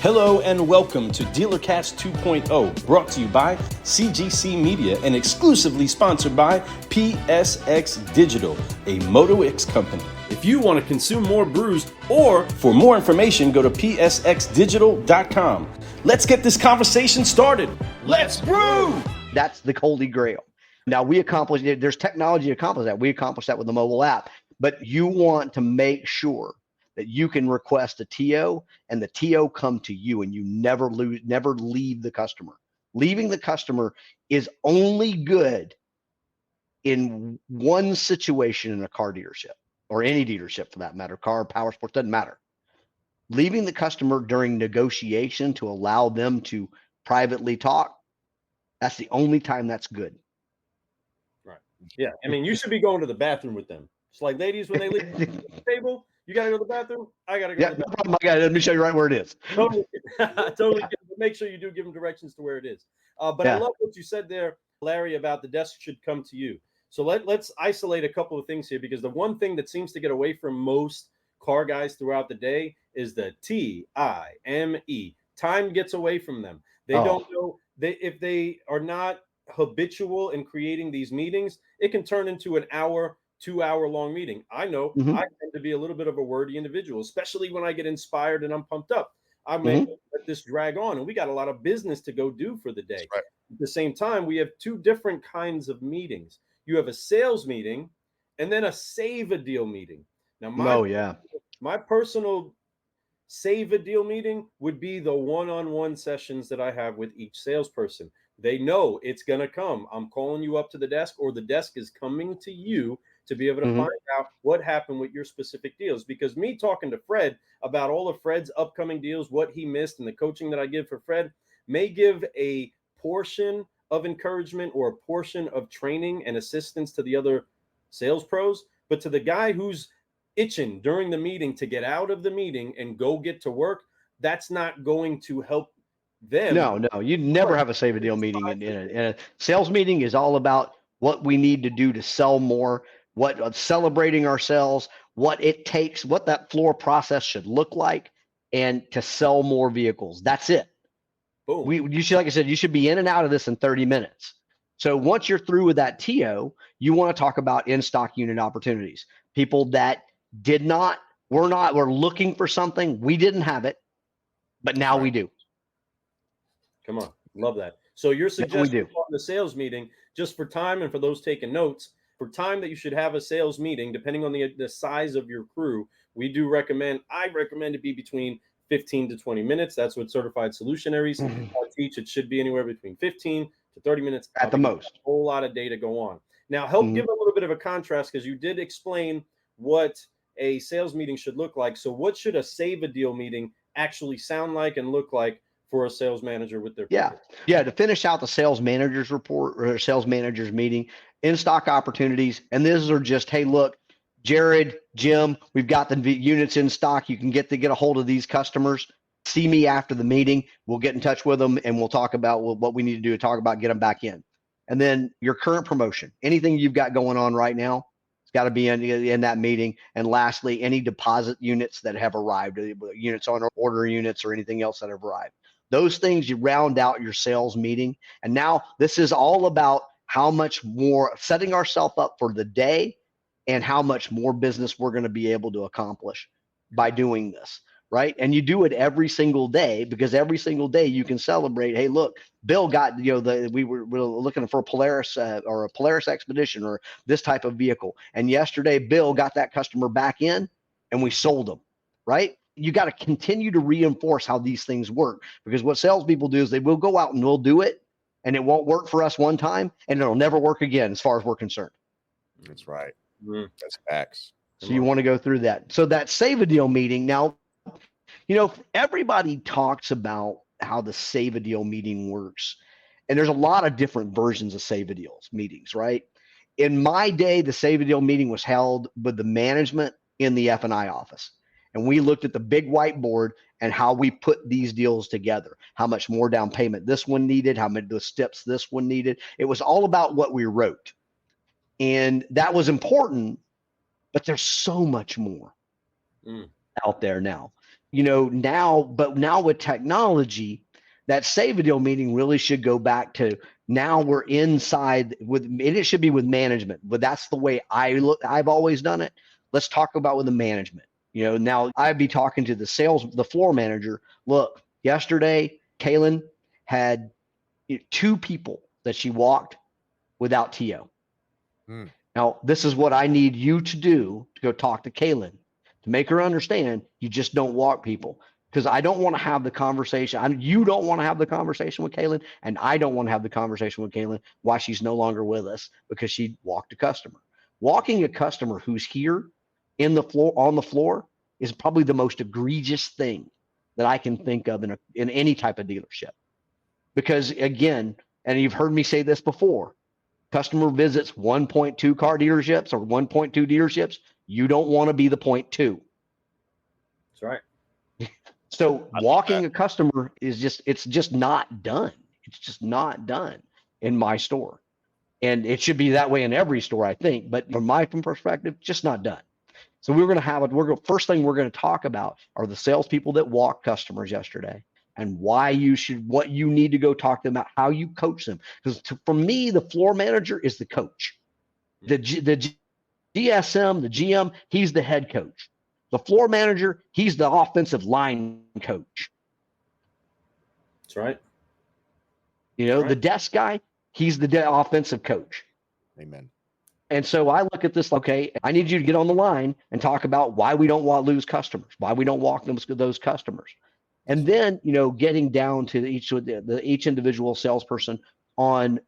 Hello and welcome to DealerCast 2.0, brought to you by CGC Media and exclusively sponsored by PSX Digital, a Moto X company. If you want to consume more brews or for more information, go to psxdigital.com. Let's get this conversation started. Let's brew! That's the holy grail. Now there's technology to accomplish that. We accomplished that with the mobile app, but you want to make sure that you can request a TO and the TO come to you and you never leave the customer. Leaving the customer is only good in one situation in a car dealership or any dealership for that matter, car, power sports, doesn't matter. Leaving the customer during negotiation to allow them to privately talk, that's the only time that's good. Right. Yeah. I mean, you should be going to the bathroom with them. It's like ladies, when they leave the table, you got to go to the bathroom. I got to go to the bathroom. Let me show you right where it is. Totally. Make sure you do give them directions to where it is. But I love what you said there, Larry, about the desk should come to you. So let's isolate a couple of things here, because the one thing that seems to get away from most car guys throughout the day is the TIME. Time gets away from them. They don't know if they are not habitual in creating these meetings, it can turn into an hour, 2-hour long meeting. I know I tend to be a little bit of a wordy individual, especially when I get inspired and I'm pumped up. I may let this drag on, and we got a lot of business to go do for the day. Right. At the same time, we have two different kinds of meetings. You have a sales meeting and then a save a deal meeting. Now, my personal save a deal meeting would be the one-on-one sessions that I have with each salesperson. They know it's going to come. I'm calling you up to the desk, or the desk is coming to you to be able to find out what happened with your specific deals. Because me talking to Fred about all of Fred's upcoming deals, what he missed, and the coaching that I give for Fred may give a portion of encouragement or a portion of training and assistance to the other sales pros. But to the guy who's itching during the meeting to get out of the meeting and go get to work, that's not going to help them. No, you never have a save a deal meeting. In a sales meeting is all about what we need to do to sell more, celebrating ourselves, what it takes, what that floor process should look like, and to sell more vehicles. That's it. Boom. You should, like I said, you should be in and out of this in 30 minutes. So once you're through with that TO, you want to talk about in-stock unit opportunities. People that were looking for something, we didn't have it, but now we do. Come on. Love that. So your suggestion on the sales meeting, just for time and for those taking notes, for time that you should have a sales meeting, depending on the size of your crew, I recommend it be between 15 to 20 minutes. That's what certified solutionaries teach. It should be anywhere between 15 to 30 minutes. At the most. A whole lot of data go on. Now, help give a little bit of a contrast, because you did explain what a sales meeting should look like. So what should a save a deal meeting actually sound like and look like for a sales manager with their people? To finish out the sales manager's report or sales manager's meeting, in-stock opportunities. And these are just, hey, look, Jared, Jim, we've got the units in stock. You can get a hold of these customers. See me after the meeting. We'll get in touch with them and we'll talk about what we need to do to talk about, get them back in. And then your current promotion, anything you've got going on right now, it's got to be in that meeting. And lastly, any deposit units that have arrived, units on order units or anything else that have arrived. Those things, you round out your sales meeting. And now this is all about how much more setting ourselves up for the day and how much more business we're going to be able to accomplish by doing this, right? And you do it every single day, because every single day you can celebrate, hey, look, Bill got, we were looking for a Polaris or a Polaris Expedition or this type of vehicle. And yesterday, Bill got that customer back in and we sold them, right? You got to continue to reinforce how these things work, because what salespeople do is they will go out and we'll do it, and it won't work for us one time, and it'll never work again as far as we're concerned. That's right. That's facts. So you want to go through that. So that save a deal meeting. Now, everybody talks about how the save a deal meeting works, and there's a lot of different versions of save a deals meetings, right? In my day, the save a deal meeting was held with the management in the F&I office. And we looked at the big whiteboard and how we put these deals together, how much more down payment this one needed, how many the steps this one needed. It was all about what we wrote. And that was important, but there's so much more out there now. now with technology, that save a deal meeting really should go back to now we're inside and it should be with management, but that's the way I've always done it. Let's talk about with the management. Now I'd be talking to the floor manager. Look, yesterday, Kaylin had 2 people that she walked without TO. Now, this is what I need you to do to go talk to Kaylin to make her understand you just don't walk people. Because I don't want to have the conversation. You don't want to have the conversation with Kaylin, and I don't want to have the conversation with Kaylin why she's no longer with us because she walked a customer. Walking a customer who's here on the floor is probably the most egregious thing that I can think of in any type of dealership. Because again, and you've heard me say this before, customer visits 1.2 car dealerships or 1.2 dealerships. You don't want to be the 0.2. That's right. So walking a customer it's just not done. It's just not done in my store. And it should be that way in every store, I think. But from my perspective, just not done. So we're going to have first thing we're going to talk about are the salespeople that walked customers yesterday and what you need to go talk to them about, how you coach them. Because for me, the floor manager is the coach. The DSM, the GM, he's the head coach. The floor manager, he's the offensive line coach. That's right. The desk guy, he's the offensive coach. Amen. And so I look at this, okay, I need you to get on the line and talk about why we don't want to lose customers, why we don't walk those customers. And then, getting down to each individual salesperson on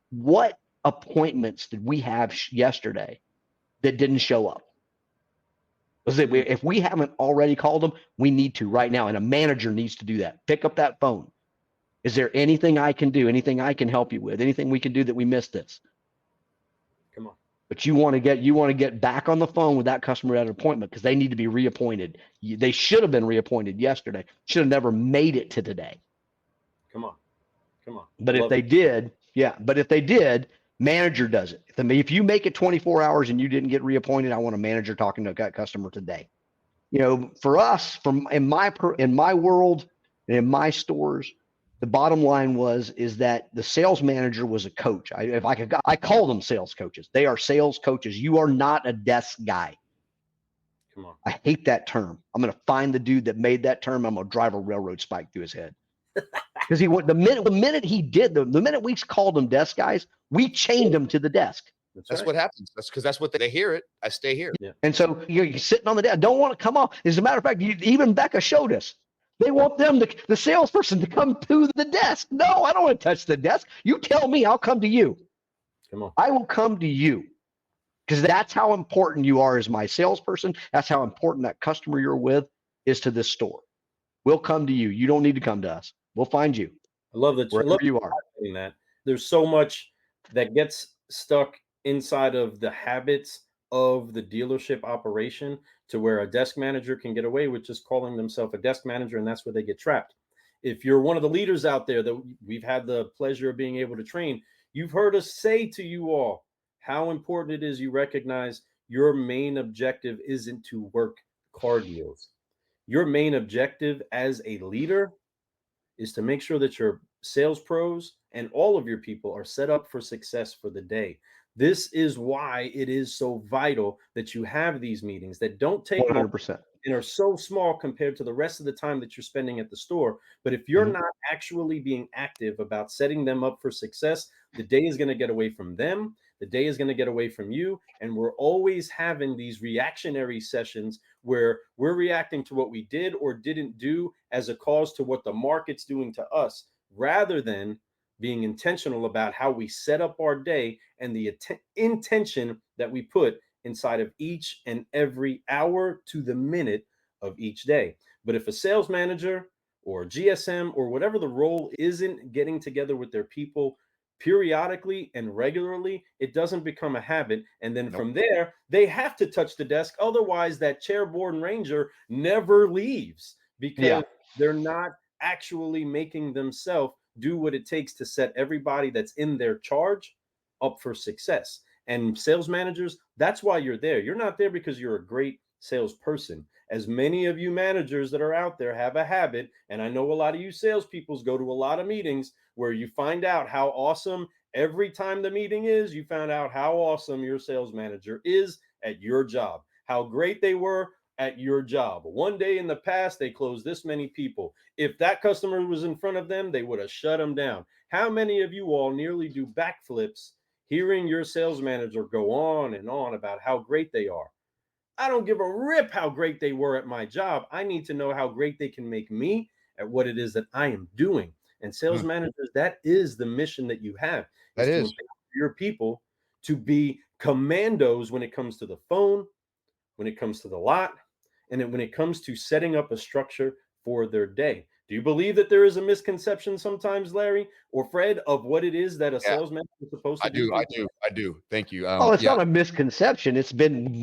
what appointments did we have yesterday that didn't show up. If we haven't already called them, we need to right now. And a manager needs to do that. Pick up that phone. Is there anything I can do? Anything I can help you with? Anything we can do that we missed this? Come on. But you want to get back on the phone with that customer at an appointment because they need to be reappointed. They should have been reappointed yesterday. Should have never made it to today. Come on. But if they did, manager does it. If you make it 24 hours and you didn't get reappointed, I want a manager talking to that customer today. For us, in my world and in my stores, the bottom line is that the sales manager was a coach. I call them sales coaches. They are sales coaches. You are not a desk guy. Come on. I hate that term. I'm going to find the dude that made that term. I'm going to drive a railroad spike through his head. Because the minute he did the minute we called them desk guys, we chained them to the desk. That's right. What happens. That's because that's what they hear it. I stay here. Yeah. And so you're sitting on the desk. Don't want to come off. As a matter of fact, even Becca showed us. They want the salesperson to come to the desk. No, I don't want to touch the desk. You tell me, I'll come to you. Come on. I will come to you. Because that's how important you are as my salesperson. That's how important that customer you're with is to this store. We'll come to you. You don't need to come to us. We'll find you. I love that. Wherever you are. That. There's so much that gets stuck inside of the habits of the dealership operation to where a desk manager can get away with just calling themselves a desk manager, and that's where they get trapped. If you're one of the leaders out there that we've had the pleasure of being able to train, you've heard us say to you all how important it is you recognize your main objective isn't to work car deals. Your main objective as a leader is to make sure that your sales pros and all of your people are set up for success for the day. This is why it is so vital that you have these meetings that don't take 100%. and are so small compared to the rest of the time that you're spending at the store. But if you're not actually being active about setting them up for success, the day is going to get away from them. The day is going to get away from you. And we're always having these reactionary sessions where we're reacting to what we did or didn't do as a cause to what the market's doing to us, rather than being intentional about how we set up our day and the intention that we put inside of each and every hour to the minute of each day. But if a sales manager or GSM or whatever the role isn't getting together with their people periodically and regularly, it doesn't become a habit. And then from there, they have to touch the desk. Otherwise, that chairborne ranger never leaves because they're not actually making themselves do what it takes to set everybody that's in their charge up for success. And sales managers, that's why you're there. You're not there because you're a great salesperson. As many of you managers that are out there have a habit, and I know a lot of you salespeople go to a lot of meetings where you find out how awesome every time the meeting is, you found out how awesome your sales manager is at your job, how great they were at your job. One day in the past, they closed this many people. If that customer was in front of them, they would have shut them down. How many of you all nearly do backflips hearing your sales manager go on and on about how great they are? I don't give a rip how great they were at my job. I need to know how great they can make me at what it is that I am doing. And sales managers, that is the mission that you have. That is to empower your people to be commandos when it comes to the phone, when it comes to the lot, and then when it comes to setting up a structure for their day. Do you believe that there is a misconception sometimes, Larry or Fred, of what it is that a sales manager is supposed to do? I do. Thank you. It's not a misconception.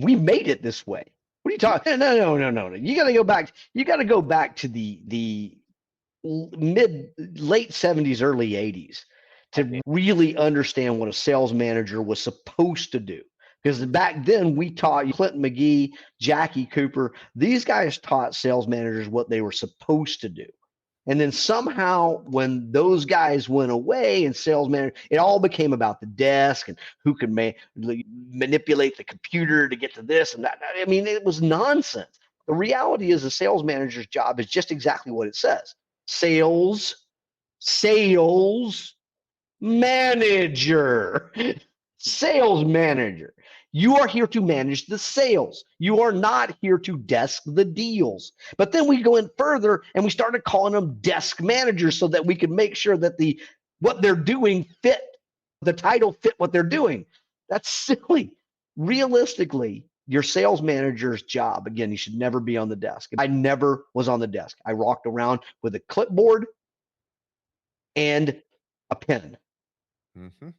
We made it this way. What are you talking? No. You got to go back. You got to go back to the late 70s, early 80s to really understand what a sales manager was supposed to do. Because back then we taught Clinton McGee, Jackie Cooper, these guys taught sales managers what they were supposed to do. And then somehow when those guys went away and sales manager, it all became about the desk and who could manipulate the computer to get to this and that. I mean, it was nonsense. The reality is a sales manager's job is just exactly what it says. Sales manager. Sales manager. You are here to manage the sales. You are not here to desk the deals. But then we go in further and we started calling them desk managers so that we could make sure that what they're doing fit, the title fit what they're doing. That's silly. Realistically, your sales manager's job, again, you should never be on the desk. I never was on the desk. I walked around with a clipboard and a pen.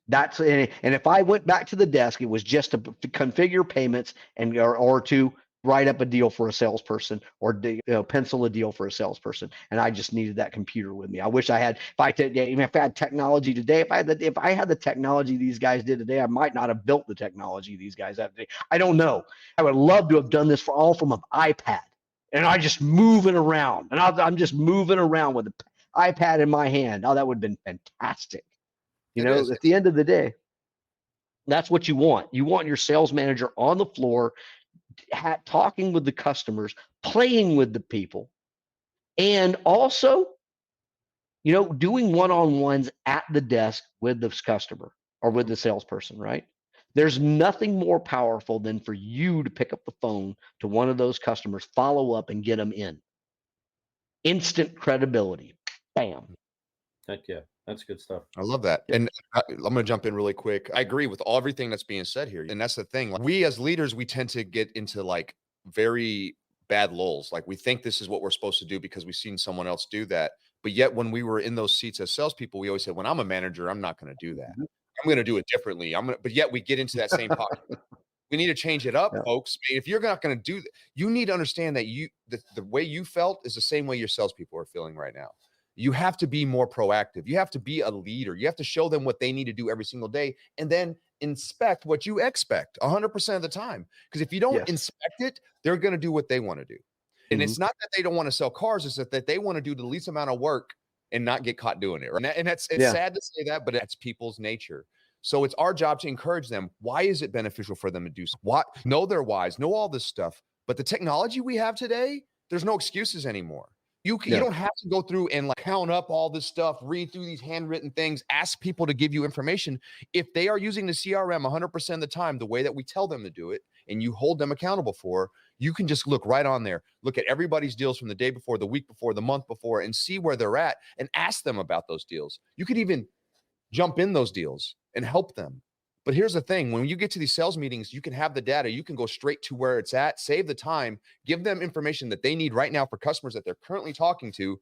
That's and if I went back to the desk, it was just to configure payments and or to write up a deal for a salesperson or pencil a deal for a salesperson. And I just needed that computer with me. I wish I had. If I had technology today, if I had the technology these guys did today, I might not have built the technology these guys have today. I don't know. I would love to have done this all from an iPad, and I just moving around, and I'm just moving around with the iPad in my hand. Oh, that would have been fantastic. At the end of the day, that's what you want. You want your sales manager on the floor, talking with the customers, playing with the people, and also, doing one-on-ones at the desk with the customer or with the salesperson, right? There's nothing more powerful than for you to pick up the phone to one of those customers, follow up, and get them in. Instant credibility. Bam. Heck yeah. That's good stuff. I love that. And I'm going to jump in really quick. I agree with everything that's being said here. And that's the thing. Like, we as leaders, we tend to get into like very bad lulls. Like we think this is what we're supposed to do because we've seen someone else do that. But yet when we were in those seats as salespeople, we always said, when I'm a manager, I'm not going to do that. I'm going to do it differently. But yet we get into that same pocket. We need to change it up, folks. I mean, if you're not going to do that, you need to understand that the way you felt is the same way your salespeople are feeling right now. You have to be more proactive. You have to be a leader. You have to show them what they need to do every single day and then inspect what you expect 100% of the time. Because if you don't inspect it, they're going to do what they want to do. And it's not that they don't want to sell cars. It's that they want to do the least amount of work and not get caught doing it. Right? And it's sad to say that, but it's people's nature. So it's our job to encourage them. Why is it beneficial for them to do so? Know their whys, know all this stuff. But the technology we have today, there's no excuses anymore. You don't have to go through and like count up all this stuff, read through these handwritten things, ask people to give you information. If they are using the CRM 100% of the time, the way that we tell them to do it, and you hold them accountable for, you can just look right on there, look at everybody's deals from the day before, the week before, the month before, and see where they're at and ask them about those deals. You could even jump in those deals and help them. But here's the thing. When you get to these sales meetings, you can have the data. You can go straight to where it's at, save the time, give them information that they need right now for customers that they're currently talking to,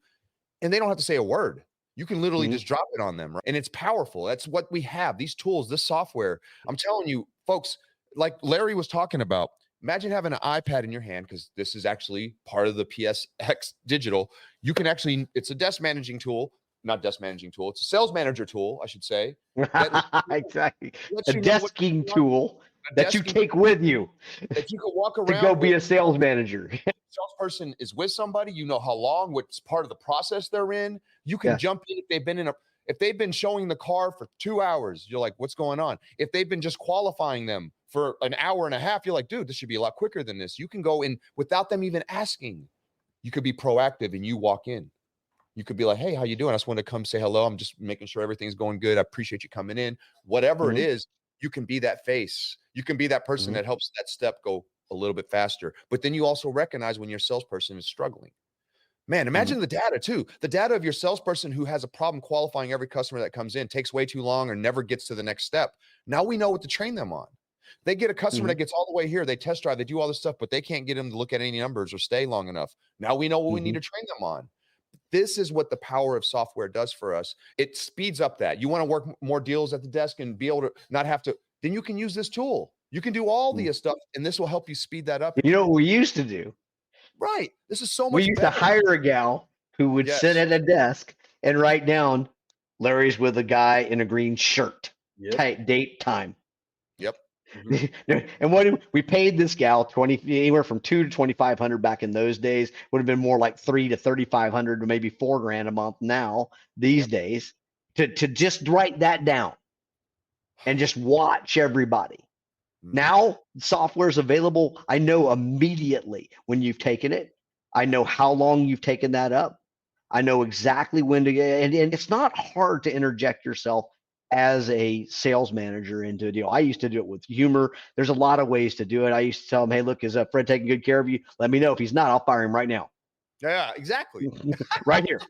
and they don't have to say a word. You can literally just drop it on them. Right? And it's powerful. That's what we have. These tools, this software. I'm telling you, folks, like Larry was talking about, imagine having an iPad in your hand, because this is actually part of the PSX digital. You can actually, it's a desk managing tool. not desk managing tool. It's a sales manager tool, I should say. That Exactly. lets A you know what's desking going on. tool that you take with you That you can walk to around go be with. a sales manager. Salesperson is with somebody, you know how long, what's part of the process they're in. You can jump in if they've been showing the car for 2 hours, you're like, what's going on? If they've been just qualifying them for an hour and a half, you're like, dude, this should be a lot quicker than this. You can go in without them even asking. You could be proactive and you walk in. You could be like, hey, how you doing? I just wanted to come say hello. I'm just making sure everything's going good. I appreciate you coming in. Whatever it is, you can be that face. You can be that person that helps that step go a little bit faster. But then you also recognize when your salesperson is struggling. Man, imagine the data too. The data of your salesperson who has a problem qualifying every customer that comes in, takes way too long or never gets to the next step. Now we know what to train them on. They get a customer that gets all the way here. They test drive, they do all this stuff, but they can't get them to look at any numbers or stay long enough. Now we know what we need to train them on. This is what the power of software does for us. It speeds up that. You want to work more deals at the desk and be able to not have to, then you can use this tool. You can do all the stuff, and this will help you speed that up. You know what we used to do? Right. This is so much We used to hire a gal who would sit at a desk and write down Larry's with a guy in a green shirt, date, time. Yep. And what we paid this gal anywhere from $2,000 to $2,500 back in those days. Would have been more like $3,000 to $3,500 to maybe $4,000 a month now these days to just write that down and just watch everybody. Now software is available. I know immediately when you've taken it. I know how long you've taken that up. I know exactly when to get, and it's not hard to interject yourself as a sales manager into a deal. I used to do it with humor. There's a lot of ways to do it. I used to tell him, hey, look, is Fred taking good care of you? Let me know. If he's not, I'll fire him right now. Yeah, exactly. Right here.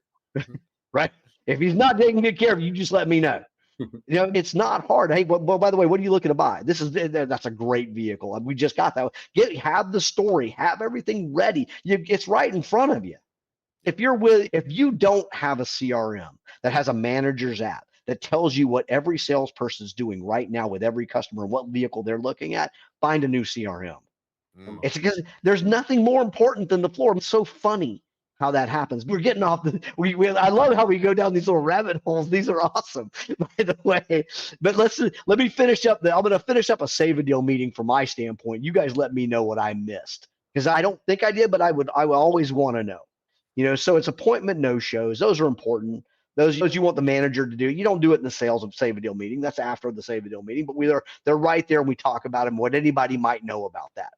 Right. If he's not taking good care of you, you just let me know. You know, it's not hard. Hey, well, by the way, what are you looking to buy? That's a great vehicle. We just got that. Have the story, have everything ready. It's right in front of you. If you don't have a CRM that has a manager's app that tells you what every salesperson is doing right now with every customer and what vehicle they're looking at, find a new CRM. It's because there's nothing more important than the floor. It's so funny how that happens. We're getting off I love how we go down these little rabbit holes. These are awesome, by the way. But let me finish up. I'm going to finish up a Save a Deal meeting from my standpoint. You guys let me know what I missed, because I don't think I did, but I would always want to know. You know, so it's appointment no-shows. Those are important. Those you want the manager to do. You don't do it in the sales of Save a Deal meeting. That's after the Save a Deal meeting. But they're right there, and we talk about them. What anybody might know about that.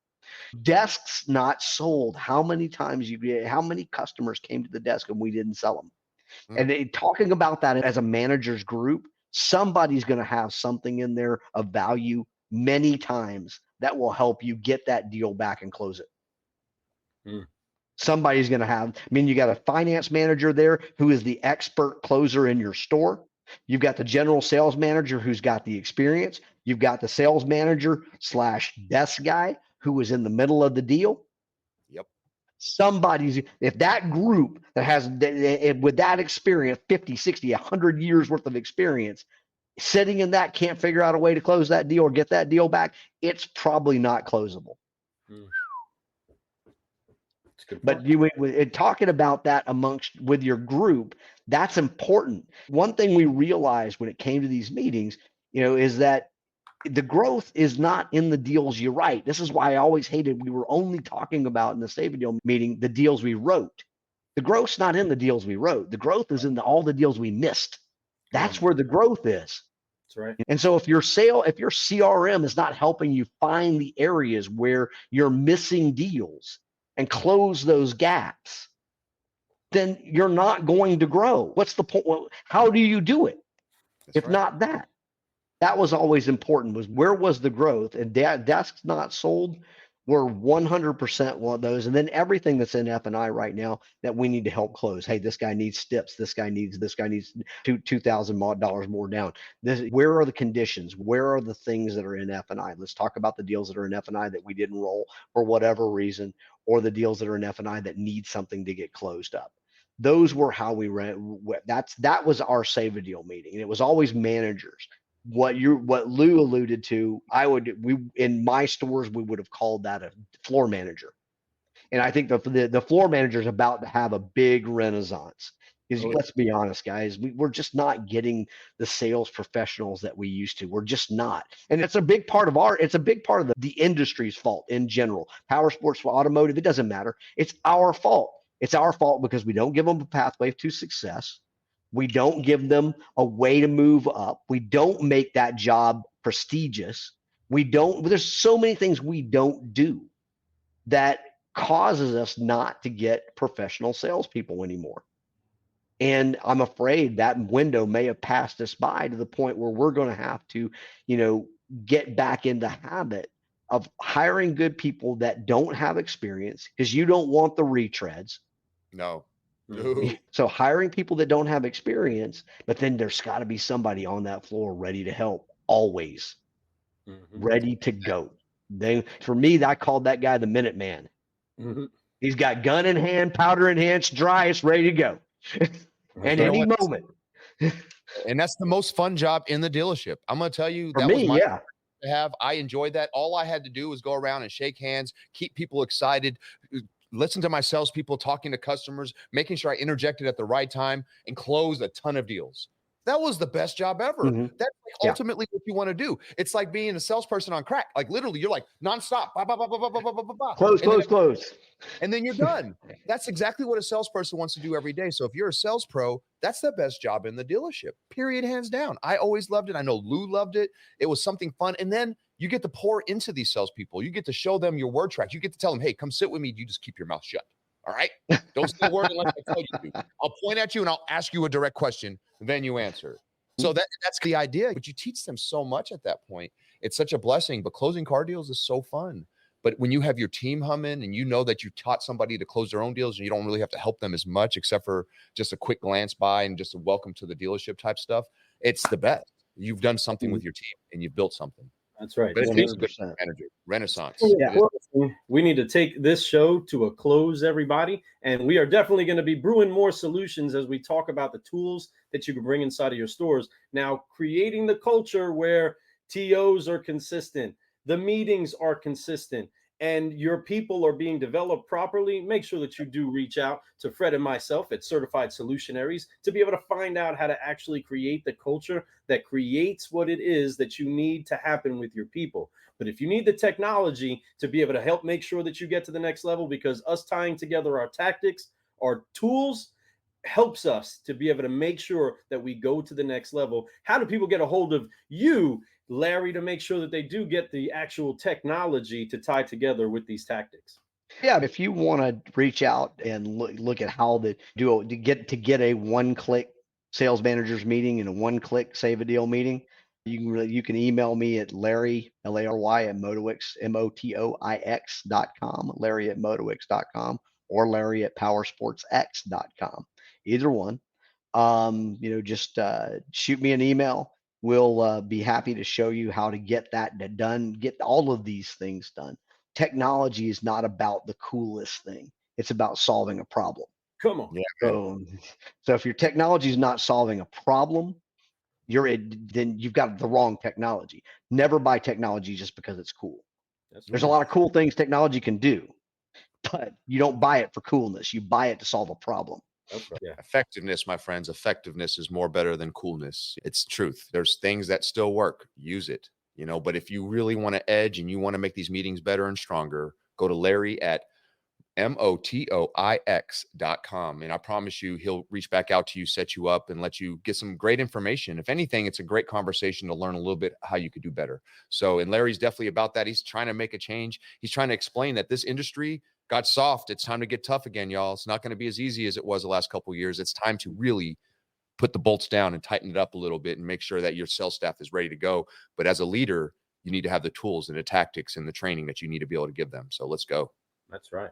Desks not sold. How many customers came to the desk and we didn't sell them? And talking about that as a manager's group, somebody's going to have something in there of value many times that will help you get that deal back and close it. Somebody's going to have, you got a finance manager there who is the expert closer in your store. You've got the general sales manager who's got the experience. You've got the sales manager / desk guy who was in the middle of the deal. Yep. If that group that has, with that experience, 50, 60, 100 years worth of experience, sitting in that can't figure out a way to close that deal or get that deal back, it's probably not closable. But talking about that with your group, that's important. One thing we realized when it came to these meetings, is that the growth is not in the deals you write. This is why I always hated we were only talking about in the Save a Deal meeting the deals we wrote. The growth's not in the deals we wrote. The growth is in all the deals we missed. That's where the growth is. That's right. And so if your CRM is not helping you find the areas where you're missing deals and close those gaps, then you're not going to grow. What's the point? Well, how do you do it? If not that? That was always important, was where was the growth? And desks not sold were 100% one of those. And then everything that's in F&I right now that we need to help close. Hey, this guy needs steps. This guy needs $2,000 more down. Where are the conditions? Where are the things that are in F&I? Let's talk about the deals that are in F&I that we didn't roll for whatever reason, or the deals that are in F&I that need something to get closed up. Those were how we ran. That was our Save a Deal meeting. And it was always managers. What Lou alluded to, in my stores, we would have called that a floor manager. And I think the floor manager is about to have a big renaissance. Because let's be honest, guys, we're just not getting the sales professionals that we used to. We're just not. And it's a big part of the industry's fault in general. Power sports, automotive, it doesn't matter. It's our fault. It's our fault because we don't give them a pathway to success. We don't give them a way to move up. We don't make that job prestigious. There's so many things we don't do that causes us not to get professional salespeople anymore. And I'm afraid that window may have passed us by to the point where we're going to have to, get back in the habit of hiring good people that don't have experience, because you don't want the retreads. No. So hiring people that don't have experience, but then there's got to be somebody on that floor ready to help, always ready to go. For me, I called that guy the Minuteman. He's got gun in hand, powder in hand, dryest, ready to go. And any moment. And that's the most fun job in the dealership. I'm going to tell you, that was my to have. I enjoyed that. All I had to do was go around and shake hands, keep people excited, listen to my salespeople talking to customers, making sure I interjected at the right time, and closed a ton of deals. That was the best job ever. That's like ultimately what you want to do. It's like being a salesperson on crack. Like literally, you're like nonstop. Close. And then you're done. That's exactly what a salesperson wants to do every day. So if you're a sales pro, that's the best job in the dealership. Period, hands down. I always loved it. I know Lou loved it. It was something fun. And then you get to pour into these salespeople. You get to show them your word track. You get to tell them, hey, come sit with me. You just keep your mouth shut. All right? Don't say a word unless I tell you to. I'll point at you and I'll ask you a direct question. Then you answer. So that's the idea. But you teach them so much at that point. It's such a blessing. But closing car deals is so fun. But when you have your team humming and you know that you taught somebody to close their own deals and you don't really have to help them as much except for just a quick glance by and just a welcome to the dealership type stuff, it's the best. You've done something with your team and you've built something. That's right. But it takes good manager. Renaissance. Yeah. We need to take this show to a close, everybody. And we are definitely going to be brewing more solutions as we talk about the tools that you can bring inside of your stores. Now, creating the culture where TOs are consistent, the meetings are consistent, and your people are being developed properly. Make sure that you do reach out to Fred and myself at Certified Solutionaries to be able to find out how to actually create the culture that creates what it is that you need to happen with your people. But if you need the technology to be able to help make sure that you get to the next level, because us tying together our tactics, our tools, helps us to be able to make sure that we go to the next level. How do people get a hold of you, Larry, to make sure that they do get the actual technology to tie together with these tactics? Yeah, if you want to reach out and look at how to get a one-click sales managers meeting and a one-click save a deal meeting, you can email me at Larry, Lary at Motoix, Motoix.com, Larry at Motoix.com, or Larry at PowersportsX.com. Either one. Just shoot me an email. We'll be happy to show you how to get that done, get all of these things done. Technology is not about the coolest thing. It's about solving a problem. Come on. Yeah. So if your technology is not solving a problem, then you've got the wrong technology. Never buy technology just because it's cool. There's a lot of cool things technology can do, but you don't buy it for coolness. You buy it to solve a problem. Okay. Yeah. Effectiveness, my friends, effectiveness is more better than coolness. It's truth. There's things that still work. Use it, but if you really want to edge and you want to make these meetings better and stronger, go to Larry at Motoix.com. And I promise you, he'll reach back out to you, set you up, and let you get some great information. If anything, it's a great conversation to learn a little bit how you could do better. So, and Larry's definitely about that. He's trying to make a change. He's trying to explain that this industry got soft. It's time to get tough again, y'all. It's not going to be as easy as it was the last couple of years. It's time to really put the bolts down and tighten it up a little bit and make sure that your sales staff is ready to go. But as a leader, you need to have the tools and the tactics and the training that you need to be able to give them. So let's go. That's right.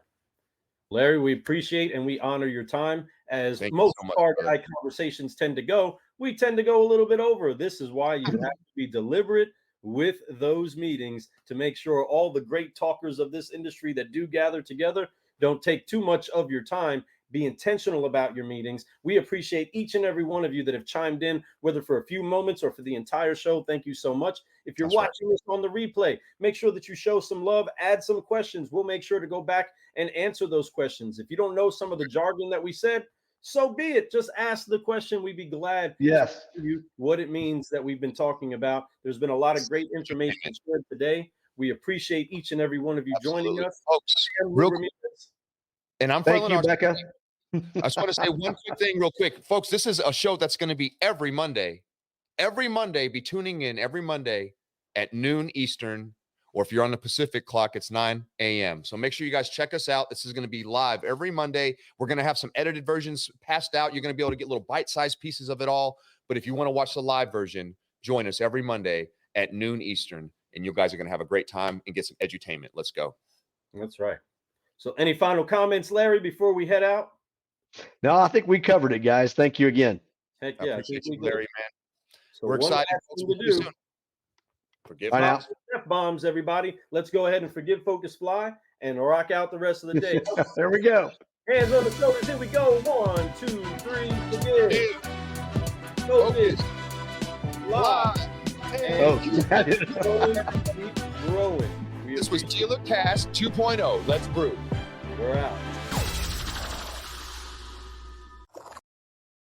Larry, we appreciate and we honor your time. As Thank most you so much, car brother. guy conversations tend to go, we tend to go a little bit over. This is why you have to be deliberate with those meetings to make sure all the great talkers of this industry that do gather together don't take too much of your time. Be intentional about your meetings. We appreciate each and every one of you that have chimed in, whether for a few moments or for the entire show. Thank you so much. If you're watching this on the replay, make sure that you show some love, add some questions. We'll make sure to go back and answer those questions. If you don't know some of the jargon that we said, so be it. Just ask the question. We'd be glad Yes. to tell you what it means that we've been talking about. There's been a lot of great information shared today. We appreciate each and every one of you joining us. Folks, and I'm Thank you, Becca. I just want to say one quick thing real quick. Folks, this is a show that's going to be every Monday. Every Monday, be tuning in every Monday at noon Eastern, or if you're on the Pacific clock, it's 9 a.m. So make sure you guys check us out. This is going to be live every Monday. We're going to have some edited versions passed out. You're going to be able to get little bite-sized pieces of it all. But if you want to watch the live version, join us every Monday at noon Eastern, and you guys are going to have a great time and get some edutainment. Let's go. That's right. So any final comments, Larry, before we head out? No, I think we covered it, guys. Thank you again. Heck yeah. I appreciate you, Larry, man. So we're excited. To do. Forgive bombs, everybody. Let's go ahead and forgive, focus, fly, and rock out the rest of the day. There we go. Hands on the shoulders. Here we go. 1, 2, 3. Forgive, focus, fly, and keep growing. This was DealerCast 2.0. Let's brew. We're out.